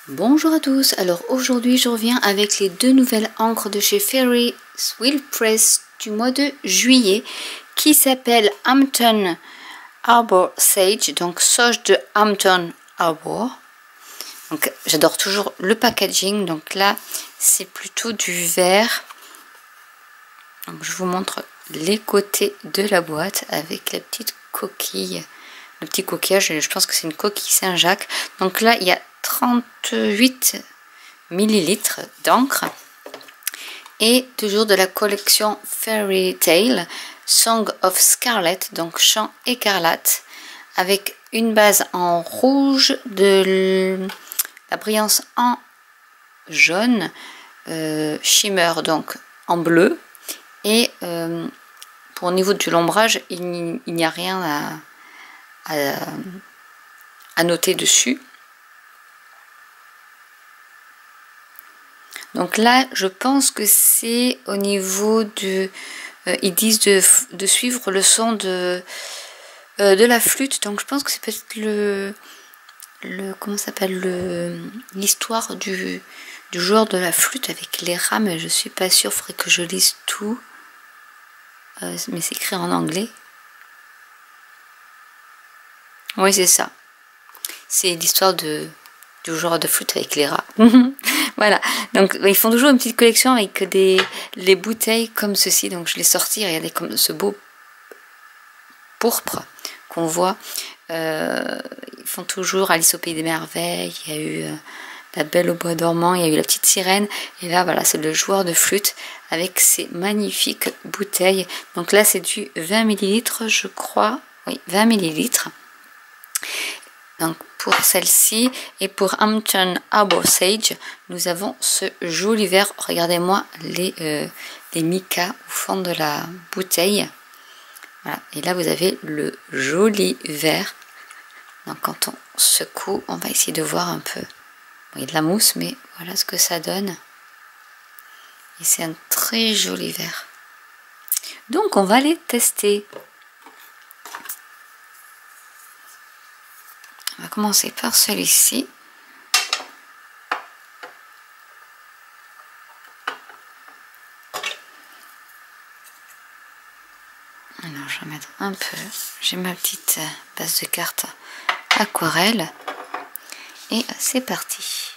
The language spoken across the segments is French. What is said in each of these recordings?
Bonjour à tous, alors aujourd'hui je reviens avec les deux nouvelles encres de chez Ferris Wheel Press du mois de juillet qui s'appelle Hampton Arbor Sage, donc sauge de Hampton Arbor. Donc j'adore toujours le packaging, donc là c'est plutôt du vert. Donc je vous montre les côtés de la boîte avec la petite coquille, le petit coquillage, je pense que c'est une coquille Saint-Jacques. Donc là il y a 38 millilitres d'encre et toujours de la collection Fairy Tale Song of Scarlet, donc chant écarlate, avec une base en rouge, de la brillance en jaune, shimmer donc en bleu, et pour au niveau de l'ombrage il n'y a rien à noter dessus. Donc là, je pense que c'est au niveau de... ils disent de suivre le son de la flûte. Donc je pense que c'est peut-être comment s'appelle l'histoire du joueur de la flûte avec les rats, mais je suis pas sûre. Il faudrait que je lise tout. Mais c'est écrit en anglais. Oui, c'est ça. C'est l'histoire du joueur de flûte avec les rats. Voilà, donc ils font toujours une petite collection avec les bouteilles comme ceci. Donc je l'ai sorti, regardez comme ce beau pourpre qu'on voit. Ils font toujours Alice au Pays des Merveilles, il y a eu La Belle au Bois dormant, il y a eu La Petite Sirène. Et là voilà, c'est le joueur de flûte avec ces magnifiques bouteilles. Donc là c'est du 20 ml je crois, oui 20 ml. Donc pour celle-ci et pour Hampton Arbor Sage, nous avons ce joli vert. Regardez-moi les micas au fond de la bouteille. Voilà. Et là vous avez le joli vert. Donc quand on secoue, on va essayer de voir un peu. Bon, il y a de la mousse, mais voilà ce que ça donne. Et c'est un très joli vert. Donc on va les tester. On va commencer par celui-ci. Alors je vais mettre un peu. J'ai ma petite base de cartes aquarelle. Et c'est parti.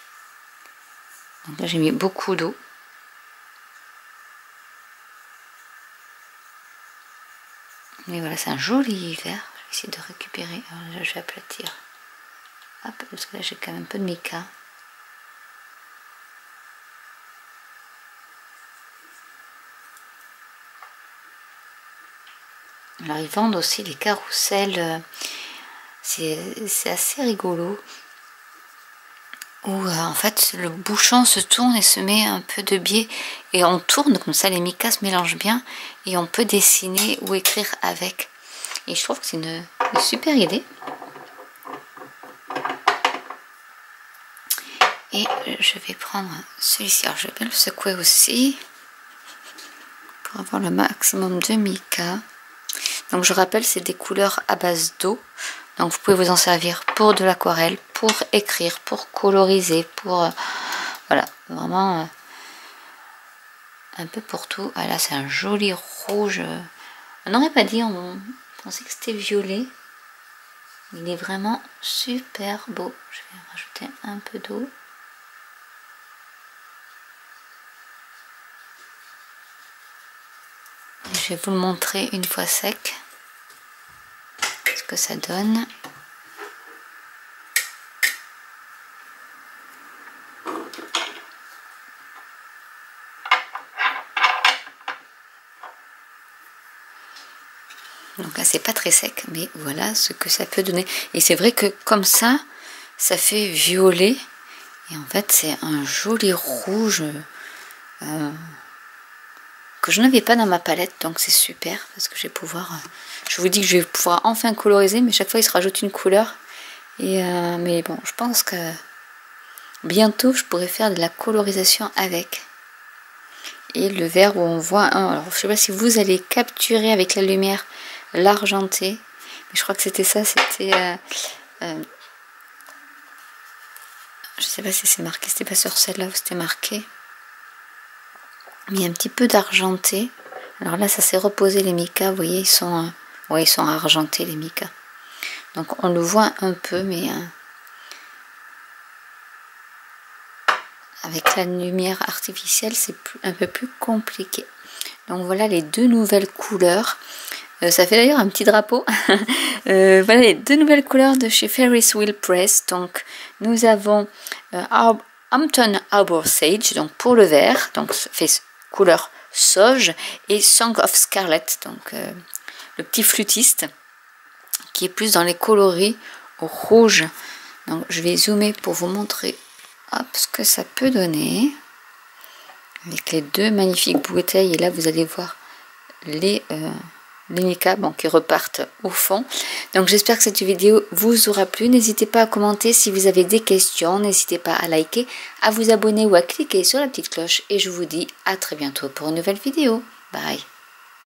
Donc là j'ai mis beaucoup d'eau. Mais voilà, c'est un joli vert. Je vais essayer de récupérer. Alors là, je vais aplatir. Hop, parce que là j'ai quand même un peu de mica. Alors ils vendent aussi les carrousels, c'est assez rigolo, où en fait le bouchon se tourne et se met un peu de biais et on tourne comme ça, les micas se mélangent bien et on peut dessiner ou écrire avec. Et je trouve que c'est une super idée. Et je vais prendre celui-ci, alors je vais bien le secouer aussi pour avoir le maximum de mica. Donc je rappelle, c'est des couleurs à base d'eau. Donc vous pouvez vous en servir pour de l'aquarelle, pour écrire, pour coloriser, pour... voilà, vraiment un peu pour tout. Ah là, c'est un joli rouge. On n'aurait pas dit, on pensait que c'était violet. Il est vraiment super beau. Je vais rajouter un peu d'eau. Je vais vous le montrer une fois sec. Ce que ça donne. Donc là c'est pas très sec, mais voilà ce que ça peut donner. Et c'est vrai que comme ça fait violet. Et en fait c'est un joli rouge que je n'avais pas dans ma palette. Donc c'est super parce que je vais pouvoir... je vous dis que je vais pouvoir enfin coloriser, mais chaque fois il se rajoute une couleur. Et mais bon, je pense que bientôt je pourrais faire de la colorisation avec. Et le vert où on voit... alors je sais pas si vous allez capturer avec la lumière l'argenté, mais je crois que c'était ça, c'était Je sais pas si c'est marqué, c'était pas sur celle-là où c'était marqué. Mais il y a un petit peu d'argenté. Alors là, ça s'est reposé les micas. Vous voyez, ils sont argentés les micas. Donc on le voit un peu, mais avec la lumière artificielle, c'est un peu plus compliqué. Donc voilà les deux nouvelles couleurs. Ça fait d'ailleurs un petit drapeau. Voilà les deux nouvelles couleurs de chez Ferris Wheel Press. Donc nous avons Hampton Arbor Sage, donc pour le vert, donc ça fait couleur sauge, et Song of Scarlet, donc le petit flûtiste, qui est plus dans les coloris rouge. Donc je vais zoomer pour vous montrer ce que ça peut donner. Avec les deux magnifiques bouteilles, et là vous allez voir les micas qui repartent au fond. Donc j'espère que cette vidéo vous aura plu. N'hésitez pas à commenter si vous avez des questions. N'hésitez pas à liker, à vous abonner ou à cliquer sur la petite cloche. Et je vous dis à très bientôt pour une nouvelle vidéo. Bye.